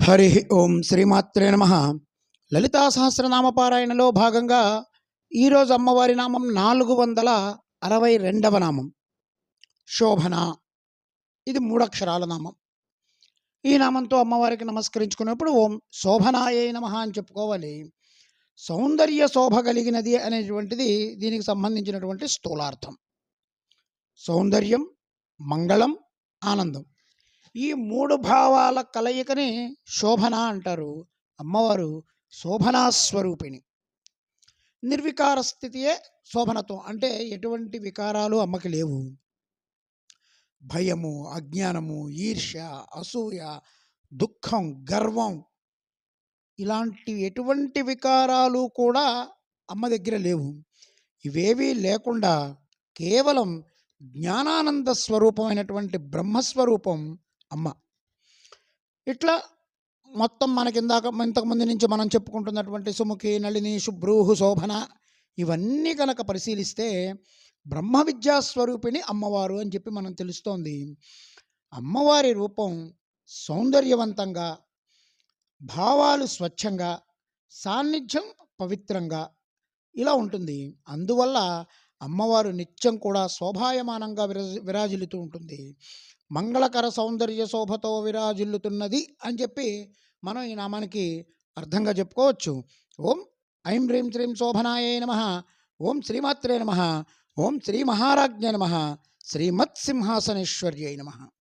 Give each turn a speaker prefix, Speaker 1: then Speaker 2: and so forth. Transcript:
Speaker 1: హరి ఓం శ్రీమాత్రే నమ. లలితా సహస్రనామ పారాయణలో భాగంగా ఈరోజు అమ్మవారి నామం 462వ నామం శోభన. ఇది 3 అక్షరాల నామం. ఈ నామంతో అమ్మవారికి నమస్కరించుకున్నప్పుడు ఓం శోభనాయై నమః అని చెప్పుకోవాలి. సౌందర్య శోభ కలిగినది అనేటువంటిది దీనికి సంబంధించినటువంటి స్థూలార్థం. సౌందర్యం, మంగళం, ఆనందం, ఈ 3 భావాల కలయికని శోభన అంటారు. అమ్మవారు శోభనాస్వరూపిణి. నిర్వికార స్థితియే శోభనత్వం. అంటే ఎటువంటి వికారాలు అమ్మకి లేవు. భయము, అజ్ఞానము, ఈర్ష్య, అసూయ, దుఃఖం, గర్వం, ఇలాంటి ఎటువంటి వికారాలు కూడా అమ్మ దగ్గర లేవు. ఇవేవీ లేకుండా కేవలం జ్ఞానానంద స్వరూపమైనటువంటి బ్రహ్మస్వరూపం అమ్మ. ఇట్లా మొత్తం మనకి ఇంతకుముందు నుంచి మనం చెప్పుకుంటున్నటువంటి సుముఖి, నళిని, శుభ్రూహు, శోభన ఇవన్నీ కనుక పరిశీలిస్తే బ్రహ్మ విద్యాస్వరూపిణి అమ్మవారు అని చెప్పి మనం తెలుస్తోంది. అమ్మవారి రూపం సౌందర్యవంతంగా, భావాలు స్వచ్ఛంగా, సాన్నిధ్యం పవిత్రంగా ఇలా ఉంటుంది. అందువల్ల అమ్మవారు నిత్యం కూడా శోభాయమానంగా విరాజిల్లుతూ ఉంటుంది. మంగళకర సౌందర్య శోభతో విరాజిల్లుతున్నది అని చెప్పి మనం ఈ నామానికి అర్థంగా చెప్పుకోవచ్చు. ఓం ఐం హ్రీం శ్రీం శోభనాయై నమః. ఓం శ్రీమాత్రే నమః. ఓం శ్రీ మహారాజ్ఞే నమః. శ్రీమత్సింహాసనేశ్వర్యై నమః.